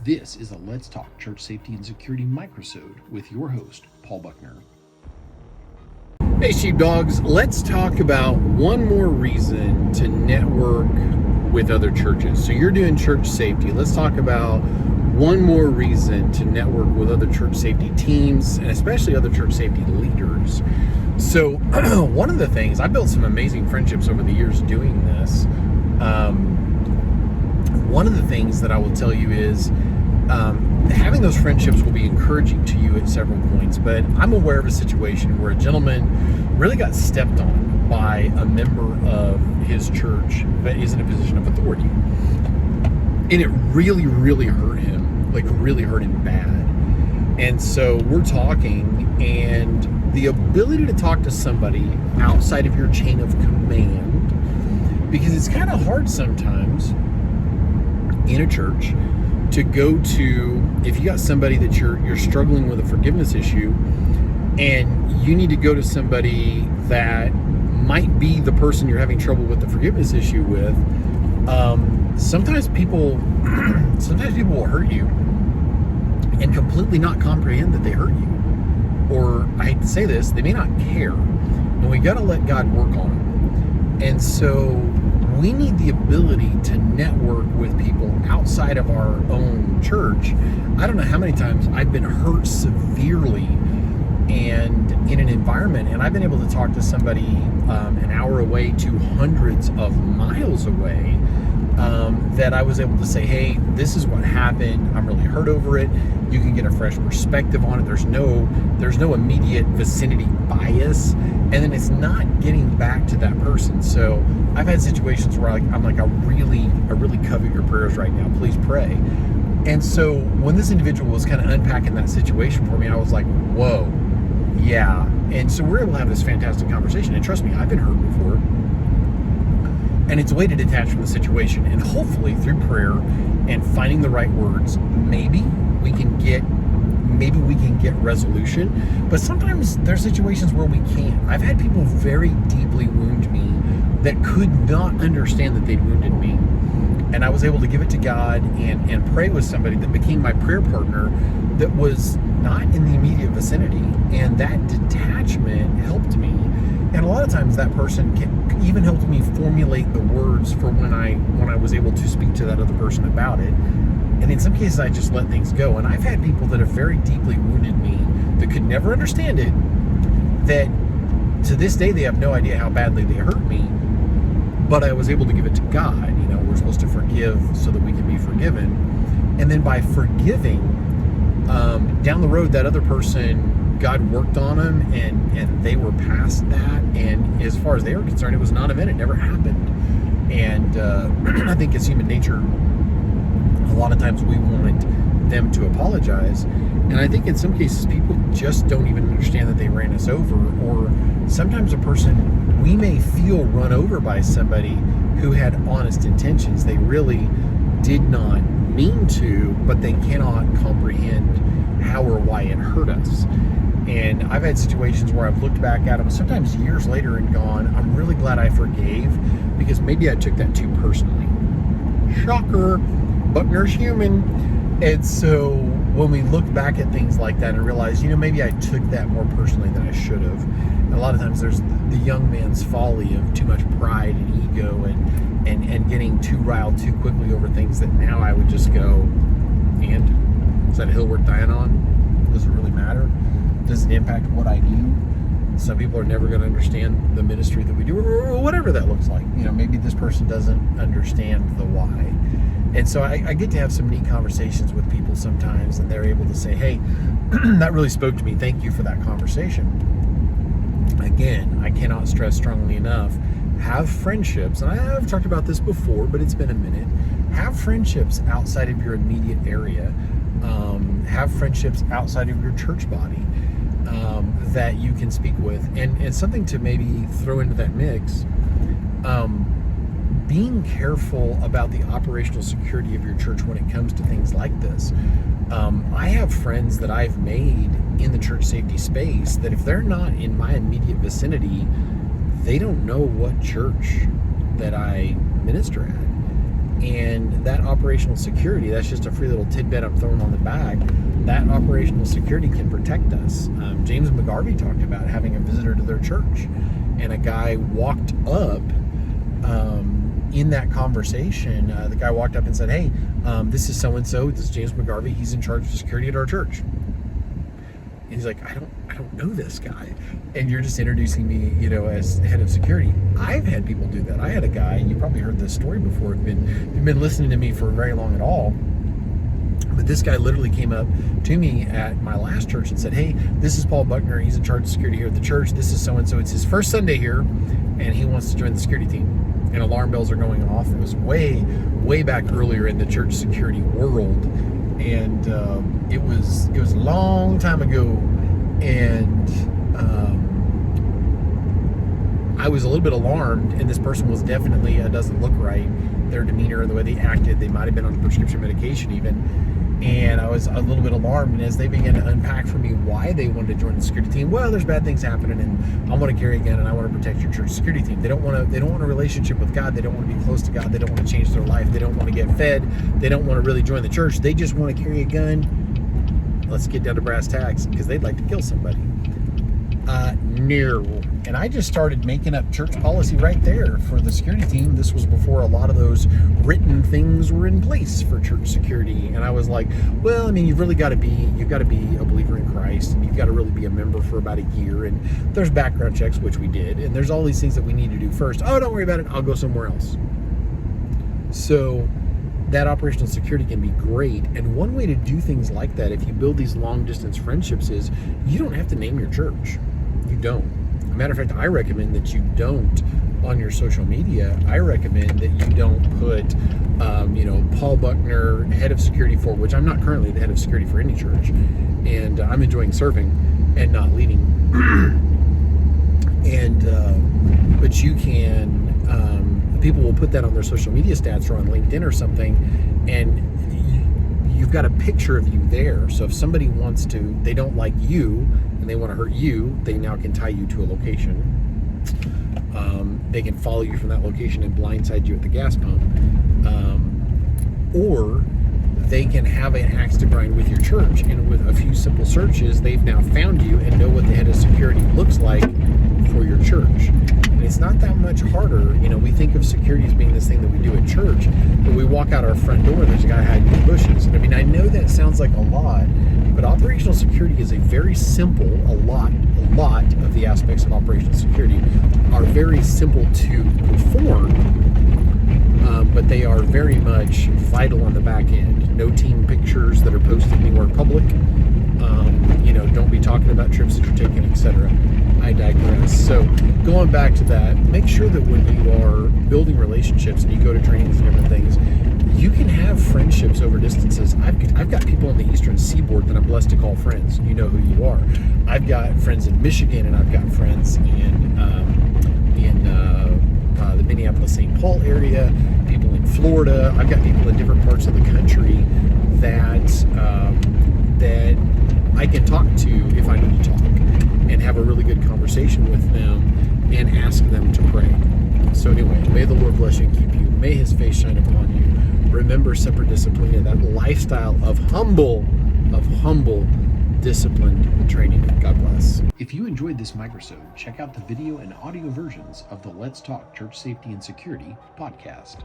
This is a Let's Talk Church Safety and Security microsode with your host, Paul Buckner. Hey, sheepdogs, let's talk about one more reason to network with other churches. So you're doing church safety. Let's talk about one more reason to network with other church safety teams and especially other church safety leaders. So one of the things, I built some amazing friendships over the years doing this. One of the things that I will tell you is having those friendships will be encouraging to you at several points, but I'm aware of a situation where a gentleman really got stepped on by a member of his church that is in a position of authority. And it really, really hurt him, really hurt him bad. And so we're talking, and the ability to talk to somebody outside of your chain of command, because it's kind of hard sometimes in a church to go to, if you got somebody that you're struggling with a forgiveness issue and you need to go to somebody that might be the person you're having trouble with the forgiveness issue with, sometimes people will hurt you and completely not comprehend that they hurt you. Or, I hate to say this, they may not care. And we got to let God work on them. And so we need the ability to network with people outside of our own church. I don't know how many times I've been hurt severely and in an environment, and I've been able to talk to somebody an hour away to hundreds of miles away, that I was able to say, hey, this is what happened. I'm really hurt over it. You can get a fresh perspective on it. There's no immediate vicinity bias, and then it's not getting back to that person. So I've had situations where I'm like, I really covet your prayers right now. Please pray. And so when this individual was kind of unpacking that situation for me, I was like, whoa, yeah. And so we're able to have this fantastic conversation. And trust me, I've been hurt before. And it's a way to detach from the situation. And hopefully through prayer and finding the right words, maybe we can get resolution. But sometimes there's situations where we can't. I've had people very deeply wound me that could not understand that they'd wounded me. And I was able to give it to God and pray with somebody that became my prayer partner that was not in the immediate vicinity. And that detachment helped me. And a lot of times that person even helped me formulate the words for when I was able to speak to that other person about it. And in some cases, I just let things go. And I've had people that have very deeply wounded me that could never understand it, that to this day, they have no idea how badly they hurt me. But I was able to give it to God. You know, we're supposed to forgive so that we can be forgiven. And then by forgiving, down the road, that other person, God worked on them and they were past that. And as far as they were concerned, it was a non-event. It never happened. And I think it's human nature. A lot of times we want them to apologize. And I think in some cases, people just don't even understand that they ran us over. Or sometimes a person, we may feel run over by somebody who had honest intentions. They really did not mean to, but they cannot comprehend how or why it hurt us. And I've had situations where I've looked back at them sometimes years later and gone, I'm really glad I forgave, because maybe I took that too personally. Shocker, Buckner's human. And so when we look back at things like that and realize, maybe I took that more personally than I should have. And a lot of times there's the young man's folly of too much pride and ego and getting too riled too quickly over things that now I would just go, and is that a hill worth dying on? Does it really matter? Does it impact what I do? Some people are never going to understand the ministry that we do, or whatever that looks like. Maybe this person doesn't understand the why. And so I get to have some neat conversations with people sometimes, and they're able to say, hey, that really spoke to me. Thank you for that conversation. Again, I cannot stress strongly enough, have friendships, and I've talked about this before, but it's been a minute. Have friendships outside of your immediate area. Have friendships outside of your church body that you can speak with. And something to maybe throw into that mix, being careful about the operational security of your church when it comes to things like this. I have friends that I've made in the church safety space that if they're not in my immediate vicinity, they don't know what church that I minister at. And that operational security, that's just a free little tidbit I'm throwing on the back. That operational security can protect us. James McGarvey talked about having a visitor to their church, and a guy walked up in that conversation. The guy walked up and said, "Hey, this is so-and-so. This is James McGarvey. He's in charge of security at our church." And he's like, I don't know this guy. And you're just introducing me, as head of security. I've had people do that. I had a guy, you probably heard this story before, you've been listening to me for very long at all. But this guy literally came up to me at my last church and said, "Hey, this is Paul Buckner. He's in charge of security here at the church. This is so-and-so. It's his first Sunday here, and he wants to join the security team." And alarm bells are going off. It was way, way back earlier in the church security world. And it was a long time ago, and I was a little bit alarmed, and this person was definitely doesn't look right. Their demeanor, the way they acted, they might have been on prescription medication even, and I was a little bit alarmed. And as they began to unpack for me why they wanted to join the security team, well, there's bad things happening, and I want to carry a gun, and I want to protect your church security team. They don't want a relationship with God. They don't want to be close to God. They don't want to change their life. They don't want to get fed. They don't want to really join the church. They just want to carry a gun. Let's get down to brass tacks, because they'd like to kill somebody. No. And I just started making up church policy right there for the security team. This was before a lot of those written things were in place for church security. And I was like, well, I mean, you've got to be a believer in Christ, and you've got to really be a member for about a year. And there's background checks, which we did. And there's all these things that we need to do first. Oh, don't worry about it. I'll go somewhere else. So that operational security can be great. And one way to do things like that, if you build these long distance friendships, is you don't have to name your church. You don't. As a matter of fact, I recommend that you don't on your social media. I recommend that you don't put, Paul Buckner, head of security for, which I'm not currently the head of security for any church, and I'm enjoying serving and not leading. But you can, people will put that on their social media stats or on LinkedIn or something, and you've got a picture of you there. So if somebody they don't like you and they want to hurt you, they now can tie you to a location. They can follow you from that location and blindside you at the gas pump. Or they can have an axe to grind with your church, and with a few simple searches, they've now found you and know what the head of security looks like for your church. And it's not that much harder. We think of security as being this thing that we do at church, but we walk out our front door and there's a guy hiding in the bushes. And I mean, I know that sounds like a lot, but operational security is a very simple, a lot of the aspects of operational security are very simple to perform, but they are very much vital on the back end. No team pictures that are posted anywhere public. Don't be talking about trips that you're taking, etc. I digress. So going back to that, make sure that when you are building relationships and you go to trainings and different things, you can have friendships over distances. I've got people on the Eastern Seaboard that I'm blessed to call friends. You know who you are. I've got friends in Michigan, and I've got friends in the Minneapolis-St. Paul area, people in Florida. I've got people in different parts of the country that I can talk to if I need to talk, and have a really good conversation with them and ask them to pray. So anyway, may the Lord bless you and keep you. May his face shine upon you. Remember Semper Disciplina, that lifestyle of humble, disciplined training. God bless. If you enjoyed this microsode, check out the video and audio versions of the Let's Talk Church Safety and Security podcast.